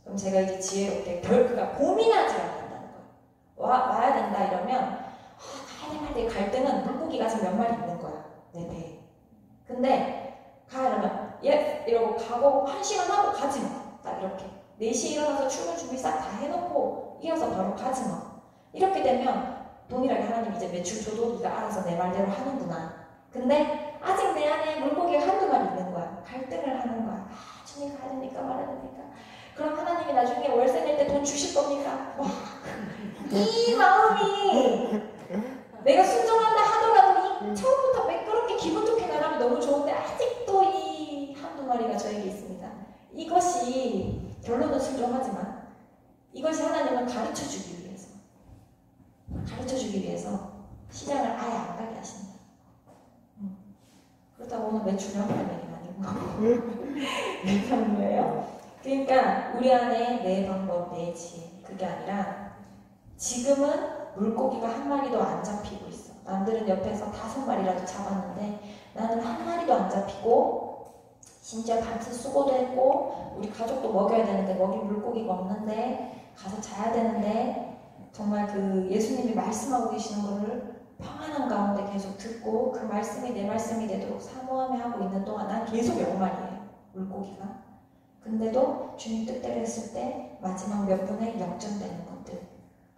그럼 제가 이제 지혜롭게 그러니까 고민하지 않는다는 거예요. 와야 된다 이러면 가야 될 갈등은 물고기가 지금 몇 마리 있는 거야. 내 배에. 근데 가려면 이러고 가고 1시간 하고 가지 마. 딱 이렇게 4시에 일어나서 출근 준비 싹 다 해놓고 이어서 바로 가지 마. 이렇게 되면 동일하게 하나님 이제 매출 줘도 네가 알아서 내 말대로 하는구나. 근데 아직 내 안에 물고기가 한두 마리 있는 거야. 갈등을 하는 거야. 주님 가야 됩니까 말아야 됩니까? 그럼 하나님이 나중에 월세 낼 때 돈 주실 겁니까? 와, 이 마음이 내가 순종한다 하더라도 처음부터 매끄럽게 기분 좋게 나가면 너무 좋은데 아직도 이 한두 마리가 저에게 있습니다. 이것이 결론은 순종하지만 이것이 하나님은 가르쳐주기 위해서 시장을 아예 안 가게 하신다. 그렇다고 오늘 매출 영하는 얘기는 아니고 그런 거예요. 그러니까 우리 안에 내 방법, 내 지혜, 그게 아니라 지금은 물고기가 한 마리도 안 잡히고 있어. 남들은 옆에서 5마리라도 잡았는데 나는 한 마리도 안 잡히고 심지어 밤새 수고도 했고 우리 가족도 먹여야 되는데 먹일 물고기가 없는데 가서 자야 되는데 정말 그 예수님이 말씀하고 계시는 거를 평안한 가운데 계속 듣고 그 말씀이 내 말씀이 되도록 사모하며 하고 있는 동안 난 계속 영말이에요. 물고기가. 근데도 주님 뜻대로 했을 때 마지막 몇 분에 역전되는 것들,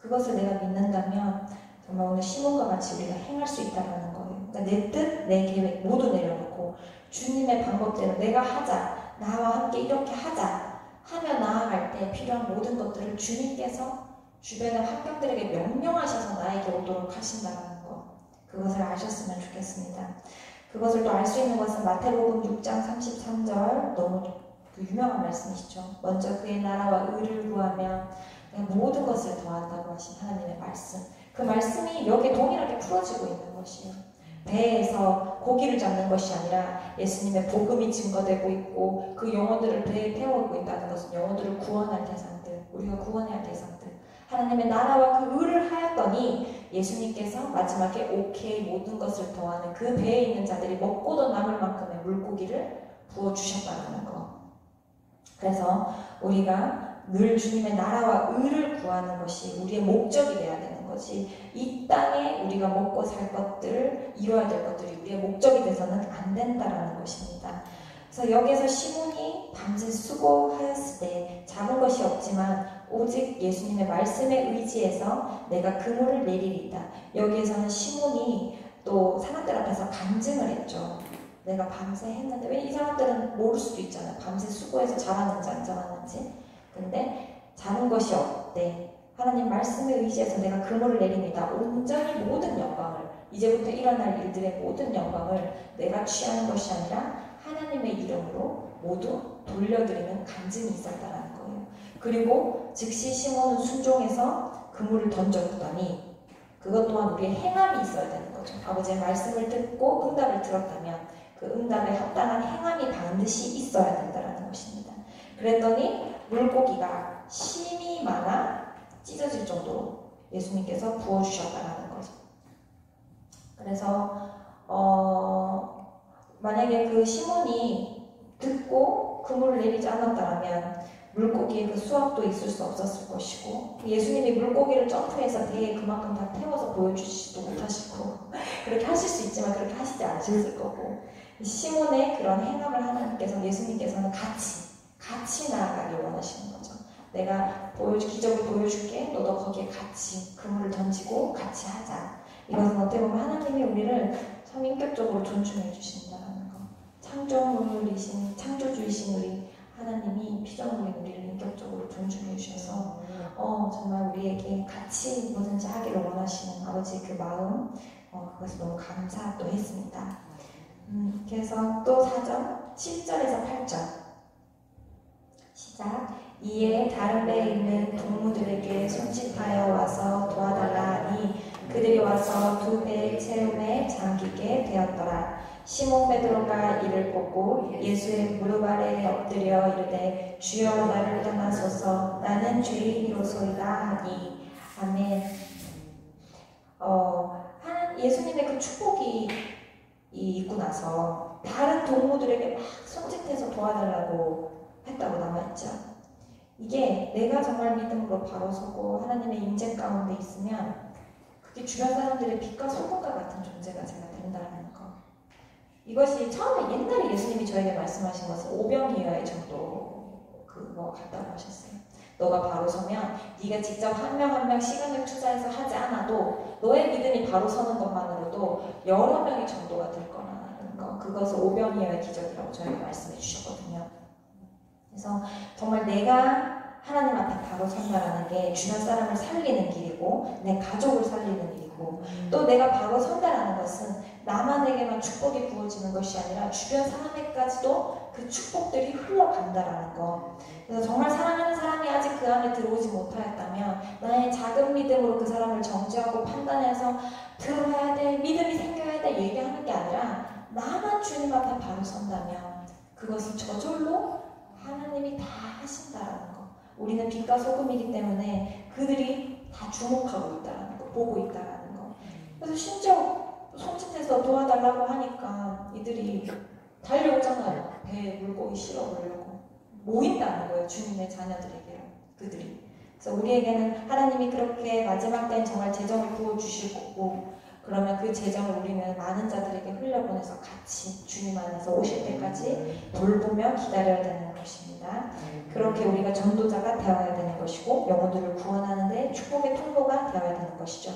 그것을 내가 믿는다면 정말 오늘 시몬과 같이 우리가 행할 수 있다는 거예요. 그러니까 내 뜻, 내 계획 모두 내려놓고 주님의 방법대로 내가 하자, 나와 함께 이렇게 하자 하며 나아갈 때 필요한 모든 것들을 주님께서 주변의 환경들에게 명령하셔서 나에게 오도록 하신다는 것, 그것을 아셨으면 좋겠습니다. 그것을 또 알 수 있는 것은 마태복음 6장 33절, 너무 유명한 말씀이시죠. 먼저 그의 나라와 의를 구하면 모든 것을 더한다고 하신 하나님의 말씀, 그 말씀이 여기에 동일하게 풀어지고 있는 것이에요. 배에서 고기를 잡는 것이 아니라 예수님의 복음이 증거되고 있고, 그 영혼들을 배에 태우고 있다는 것은 영혼들을 구원할 대상들, 우리가 구원해야 할 대상들, 하나님의 나라와 그 의를 하였더니 예수님께서 마지막에 오케이 모든 것을 더하는 그 배에 있는 자들이 먹고도 남을 만큼의 물고기를 부어주셨다는 것. 그래서 우리가 늘 주님의 나라와 의를 구하는 것이 우리의 목적이 되어야 되는 거지, 이 땅에 우리가 먹고 살 것들, 이루어야 될 것들이 우리의 목적이 돼서는 안 된다라는 것입니다. 그래서 여기에서 시몬이 밤새 수고하였을 때 잡은 것이 없지만 오직 예수님의 말씀에 의지해서 내가 그물을 내리리다. 여기에서는 시몬이 또 사람들 앞에서 간증을 했죠. 내가 밤새 했는데, 왜 이 사람들은 모를 수도 있잖아요. 밤새 수고해서 잘하는지 안 잘하는지. 근데 잡은 것이 없대. 하나님 말씀에 의지해서 내가 그물을 내립니다. 온전히 모든 영광을, 이제부터 일어날 일들의 모든 영광을 내가 취하는 것이 아니라 하나님의 이름으로 모두 돌려드리는 간증이 있었다는 거예요. 그리고 즉시 시몬은 순종해서 그물을 던졌더니, 그것 또한 우리의 행함이 있어야 되는 거죠. 아버지의 말씀을 듣고 응답을 들었다면 그 응답에 합당한 행함이 반드시 있어야 된다는 것입니다. 그랬더니 물고기가 심이 많아 찢어질 정도로 예수님께서 부어주셨다는 거죠. 그래서 만약에 그 시몬이 듣고 그물을 내리지 않았다면 물고기의 그 수확도 있을 수 없었을 것이고, 예수님이 물고기를 점프해서 배에 그만큼 다 태워서 보여주시지도 못하시고 그렇게 하실 수 있지만 그렇게 하시지 않으셨을 거고, 시몬의 그런 행함을 하나님께서, 예수님께서는 같이 나아가길 원하시는 거죠. 내가 기적을 보여줄게, 너도 거기에 같이 그물을 던지고 같이 하자. 이것은 어떻게 보면 하나님이 우리를 참 인격적으로 존중해 주신다는 거, 창조주이신 우리 하나님이 피조물인 우리를 인격적으로 존중해 주셔서 정말 우리에게 같이 뭐든지 하기를 원하시는 아버지의 그 마음, 그것을 너무 감사도 했습니다. 그래서 또 4절, 7절에서 8절 시작. 이에 다른 배에 있는 동무들에게 손짓하여 와서 도와달라 하니 그들이 와서 두 배의 채움에 잠기게 되었더라. 시몬 베드로가 이를 보고 예수의 무릎 아래에 엎드려 이르되 주여 나를 떠나소서 나는 죄인이로소이다 하니. 아멘. 예수님의 그 축복이 있고 나서 다른 동무들에게 막 손짓해서 도와달라고 했다고 남아있죠. 이게 내가 정말 믿음으로 바로 서고 하나님의 인재 가운데 있으면 그게 주변 사람들의 빛과 소금과 같은 존재가 제가 된다는 거. 이것이 처음에 옛날에 예수님이 저에게 말씀하신 것은 오병이어의 정도 그거 같다고 하셨어요. 너가 바로 서면 네가 직접 한 명 한 명 시간을 투자해서 하지 않아도 너의 믿음이 바로 서는 것만으로도 여러 명이 전도가 될 거라는 거, 그것을 오병이어의 기적이라고 저에게 말씀해 주셨거든요. 그래서 정말 내가 하나님 앞에 바로 선다라는 게 주변 사람을 살리는 길이고 내 가족을 살리는 일이고, 또 내가 바로 선다라는 것은 나만에게만 축복이 부어지는 것이 아니라 주변 사람에게까지도 그 축복들이 흘러간다라는 거. 그래서 정말 사랑하는 사람이 아직 그 안에 들어오지 못하였다면 나의 작은 믿음으로 그 사람을 정죄하고 판단해서 들어야 돼, 믿음이 생겨야 돼 얘기하는 게 아니라 나만 주님 앞에 바로 선다면 그것은 저절로 하나님이 다 하신다라는 거. 우리는 빛과 소금이기 때문에 그들이 다 주목하고 있다라는 거, 보고 있다라는 거. 그래서 심지어 손짓해서 도와달라고 하니까 이들이 달려오잖아요. 배에 물고기 실어보려고 모인다는 거예요. 주님의 자녀들에게 그들이. 그래서 우리에게는 하나님이 그렇게 마지막 때는 정말 재정을 부어주실 거고, 그러면 그 재정을 우리는 많은 자들에게 흘려보내서 같이 주님 안에서 오실 때까지 돌보며 기다려야 되는 것입니다. 그렇게 우리가 전도자가 되어야 되는 것이고 영혼들을 구원하는 데 축복의 통로가 되어야 되는 것이죠.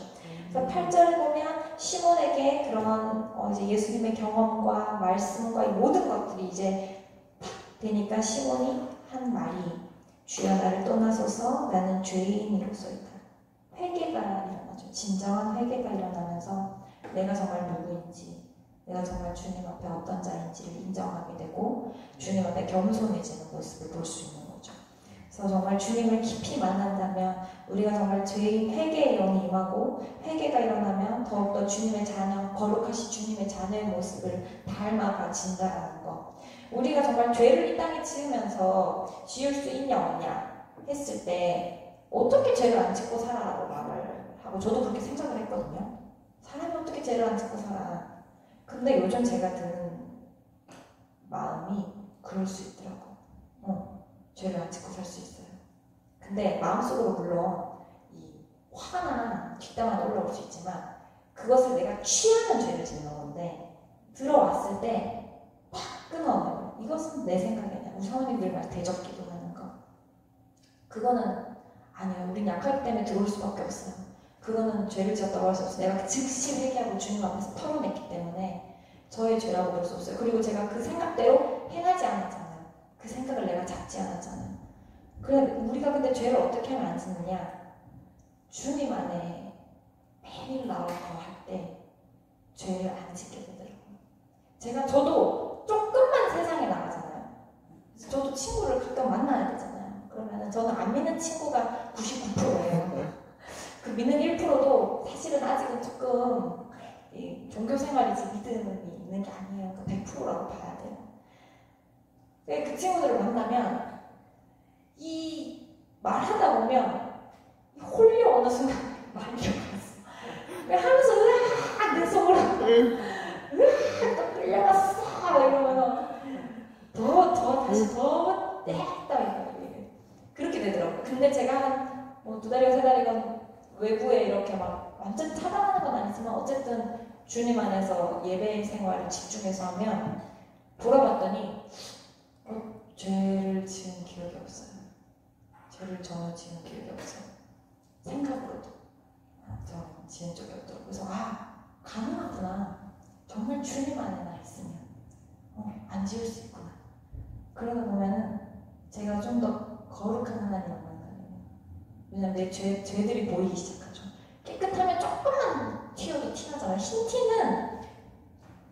그래서 8절에 보면 시몬에게 그런 이제 예수님의 경험과 말씀과 이 모든 것들이 이제 탁 되니까 시몬이 한 말이 주여 나를 떠나소서 나는 죄인이로소이다. 회개가 일어나죠. 진정한 회개가 일어나면서 내가 정말 누구인지, 내가 정말 주님 앞에 어떤 자인지를 인정하게 되고 주님 앞에 겸손해지는 모습을 볼 수 있는 거죠. 그래서 정말 주님을 깊이 만난다면 우리가 정말 죄인 회개의 영이 임하고 회개가 일어나면 더욱더 주님의 자녀, 거룩하신 주님의 자녀의 모습을 닮아가진다라는 거. 우리가 정말 죄를 이 땅에 지으면서 지을 수 있냐 없냐 했을 때 어떻게 죄를 안 짓고 살아라고 말을 하고 저도 그렇게 생각을 했거든요. 사람이 어떻게 죄를 안 짓고 살아. 근데 요즘 제가 드는 마음이 그럴 수 있더라고. 죄를 안 짓고 살 수 있어요. 근데 마음속으로 물론 이 화나 뒷담화도 올라올 수 있지만 그것을 내가 취하는 죄를 짓는 건데 들어왔을 때 팍 끊어내요. 이것은 내 생각이 아니야. 우리 사모님들 말 대적기도 하는 거. 그거는 아니에요. 우린 약하기 때문에 들어올 수밖에 없어요. 그거는 죄를 지었다고 할 수 없어요. 내가 즉시 회개하고 주님 앞에서 털어냈기 때문에 저의 죄라고 볼 수 없어요. 그리고 제가 그 생각대로 행하지 않았잖아요. 그 생각을 내가 잡지 않았잖아요. 그래 우리가 근데 죄를 어떻게 하면 안 짓느냐? 주님 안에 매일 나와 거할 때 죄를 안 짓게 되더라고요. 저도 조금만 세상에 나가잖아요. 저도 친구를 가끔 만나야 되잖아요. 그러면 저는 안 믿는 친구가 99%예요. 그 믿는 1%도 사실은 아직은 조금 종교 생활이지 믿음이 있는 게 아니에요. 100%라고 봐야 돼요. 그 친구들을 만나면 이 말하다 보면 홀려 어느 순간 말이 없었어. 하면서 으악 내 속으로 으악 또 끌려갔어 이러면서 더 다시 더 떼었다 그렇게 되더라고요. 근데 제가 한 뭐 2달이건 3달이건 외부에 이렇게 막 완전 차단하는 건 아니지만 어쨌든 주님 안에서 예배 생활을 집중해서 하면 돌아봤더니 죄를 지은 기억이 없어요. 죄를 전혀 지은 기억이 없어요. 생각으로도 저 지은 적이 없더라고요. 그래서 가능하구나. 정말 주님 안에 나 있으면 안 지을 수 있구나. 그러다 보면은 제가 좀 더 거룩한 하나님을 만나요. 왜냐면 내 죄들이 보이기 시작하죠. 깨끗하면 조금만 튀어도 티나잖아요. 흰 티는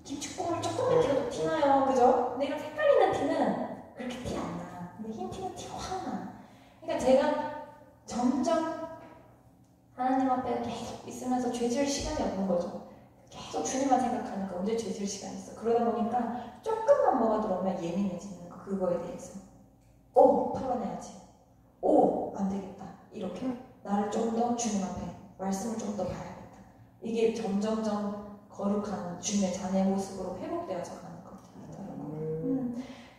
김치국물 조금만 튀어도 티나요. 그죠? 근데 이런 색깔 있는 티는 그렇게 티 안 나. 근데 흰 티는 티 확 나. 그러니까 제가 점점 하나님 앞에 계속 있으면서 죄 지을 시간이 없는 거죠. 계속 주님만 생각하니까 언제 죄 지을 시간이 있어. 그러다 보니까 조금만 뭐가 들어오면 예민해지는 거. 그거에 대해서 털어내야지. 안 되겠다. 이렇게 나를 좀 더 주님 앞에 말씀을 좀 더 봐야겠다. 이게 점점점 거룩한 주님의 자녀의 모습으로 회복되어져 가는 것 같아요.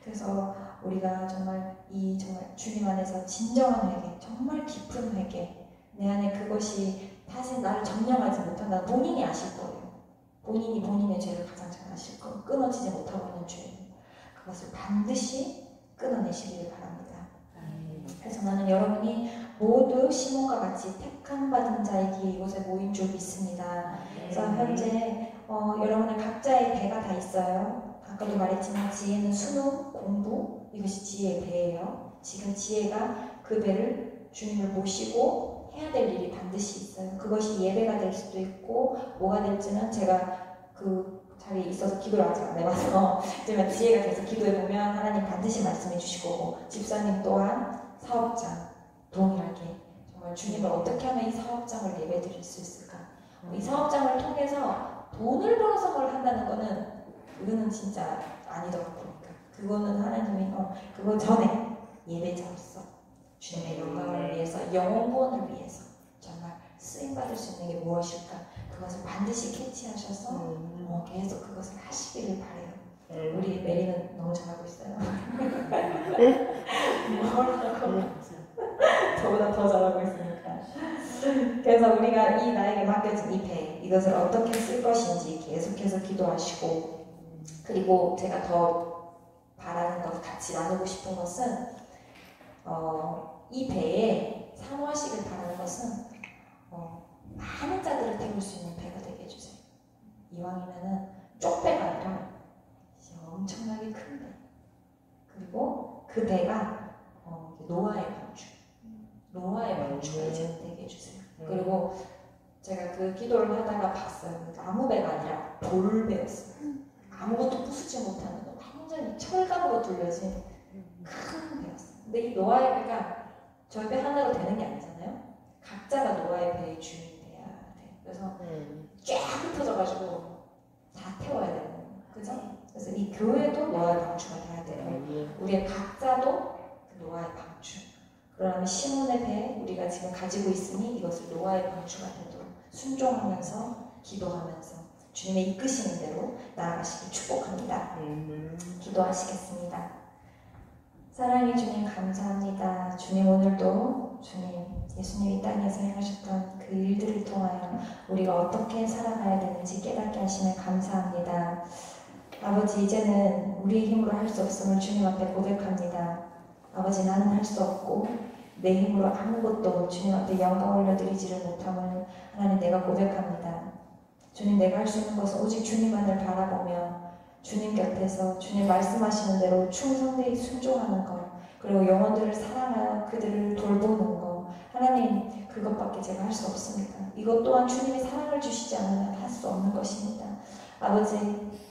그래서 우리가 정말 주님 안에서 진정한 회개, 정말 깊은 회개, 내 안에 그것이 다시 나를 점령하지 못한다. 본인이 아실 거예요. 본인이 본인의 죄를 가장 잘 아실 거예요. 끊어지지 못하고 있는 죄. 그것을 반드시 끊어내시기를 바랍니다. 그래서 나는 여러분이 모두 시몬과 같이 택함 받은 자이기에 이곳에 모인 줄 믿습니다. 그래서 현재 여러분의 각자의 배가 다 있어요. 아까도 말했지만 지혜는 수능, 공부, 이것이 지혜의 배예요. 지금 지혜가 그 배를 주님을 모시고 해야 될 일이 반드시 있어요. 그것이 예배가 될 수도 있고 뭐가 될지는 제가 그 자리에 있어서 기도를 아직 안 해봐서 하지만 지혜가 돼서 기도해보면 하나님 반드시 말씀해 주실 거고 집사님 또한 사업장 동일하게 정말 주님을 어떻게 하면 이 사업장을 예배 드릴 수 있을까. 이 사업장을 통해서 돈을 벌어서 뭘 한다는 거는 우리는 진짜 아니더라고 보니까 그거는 하나님이 그거 전에 예배자로서 주님의 영광을 위해서 영혼 구원을 위해서 정말 쓰임받을 수 있는 게 무엇일까 그것을 반드시 캐치하셔서 계속 그것을 하시기를 바래요. 우리 메리는 너무 잘하고 있어요. 저보다 더 잘하고 있으니까. 그래서 우리가 나에게 맡겨진 이 배, 이것을 어떻게 쓸 것인지 계속해서 기도하시고, 그리고 제가 더 바라는 것, 같이 나누고 싶은 것은 이 배에 사모하시길 바라는 것은 많은 자들을 태울 수 있는 배가 되게 해주세요. 이왕이면은 쪽배가 아니라 엄청나게 큰 배. 그리고 그 배가 노아의 방주. 노아의 방주가 이제 되게 해주세요. 그리고 제가 그 기도를 하다가 봤어요. 나무 배가 아니라 돌배였어요. 아무것도 부수지 못하는 완전히 철갑으로 둘러진 큰 배였어요. 근데 이 노아의 배가 저희 배 하나로 되는 게 아니잖아요. 각자가 노아의 배의 주인이 돼야 돼요. 그래서 쫙 흩어져가지고 다 태워야 되는 거예요. 그죠? 그래서 이 교회도 노아의 방주가 돼야 돼요. 우리의 각자도 그 노아의 방주. 그러면 시몬의 배 우리가 지금 가지고 있으니 이것을 노아의 방주가 되도록 순종하면서 기도하면서 주님의 이끄시는 대로 나아가시길 축복합니다. 기도하시겠습니다. 사랑의 주님 감사합니다. 주님 오늘도 주님 예수님이 땅에서 행하셨던 그 일들을 통하여 우리가 어떻게 살아가야 되는지 깨닫게 하시면 감사합니다. 아버지 이제는 우리의 힘으로 할 수 없음을 주님 앞에 고백합니다. 아버지 나는 할 수 없고 내 힘으로 아무것도 주님 앞에 영광 올려드리지를 못함을 하나님 내가 고백합니다. 주님 내가 할 수 있는 것은 오직 주님만을 바라보며 주님 곁에서 주님 말씀하시는 대로 충성되이 순종하는 것 그리고 영혼들을 사랑하여 그들을 돌보는 것 하나님 그것밖에 제가 할 수 없습니다. 이것 또한 주님이 사랑을 주시지 않으면 할 수 없는 것입니다. 아버지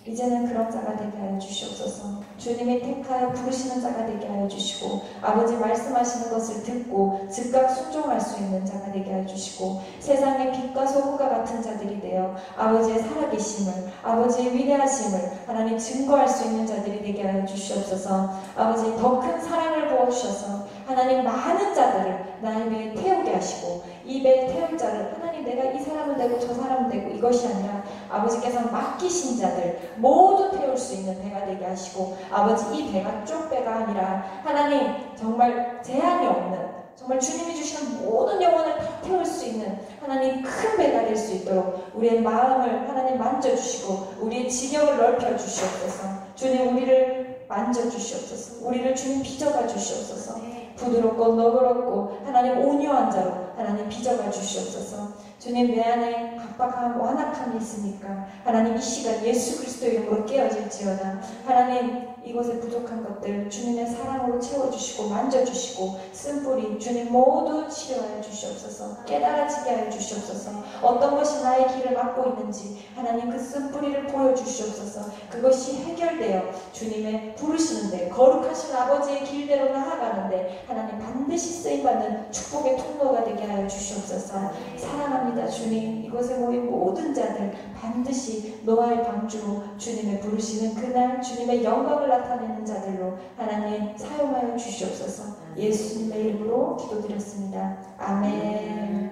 이제는 그런 자가 되게 하여 주시옵소서. 주님이 택하여 부르시는 자가 되게 하여 주시고 아버지 말씀하시는 것을 듣고 즉각 순종할 수 있는 자가 되게 하여 주시고 세상의 빛과 소금과 같은 자들이 되어 아버지의 살아계심을 아버지의 위대하심을 하나님 증거할 수 있는 자들이 되게 하여 주시옵소서. 아버지 더 큰 사랑을 부어주셔서 하나님 많은 자들을 나의 배에 태우게 하시고 이 배에 태울 자를 하나님 내가 이 사람은 되고 저 사람은 되고 이것이 아니라 아버지께서 맡기신 자들 모두 태울 수 있는 배가 되게 하시고 아버지 이 배가 쪽 배가 아니라 하나님 정말 제한이 없는 정말 주님이 주시는 모든 영혼을 다 태울 수 있는 하나님 큰 배가 될 수 있도록 우리의 마음을 하나님 만져주시고 우리의 지경을 넓혀주시옵소서. 주님 우리를 만져주시옵소서. 우리를 주님 빚어가 주시옵소서. 부드럽고 너그럽고 하나님 온유한 자로 하나님 빚어가 주시옵소서. 주님 내 안에 각박한 완악함이 있으니까 하나님 이 시간 예수 그리스도의 이름으로 깨어질지어다. 하나님 이곳에 부족한 것들 주님의 사랑으로 채워주시고 만져주시고 쓴뿌리 주님 모두 치료하여 주시옵소서. 깨달아지게 하여 주시옵소서. 어떤 것이 나의 길을 막고 있는지 하나님 그 쓴뿌리를 보여주시옵소서. 그것이 해결되어 주님의 부르시는데 거룩하신 아버지의 길대로 나아가는데 하나님 반드시 쓰임받는 축복의 통로가 되게 하여 주시옵소서. 사랑합니다 주님. 이곳에 모인 모든 자들 반드시 노아의 방주로 주님의 부르시는 그날 주님의 영광을 나타내는 자들로 하나님 사용하여 주시옵소서. 예수님의 이름으로 기도드렸습니다. 아멘.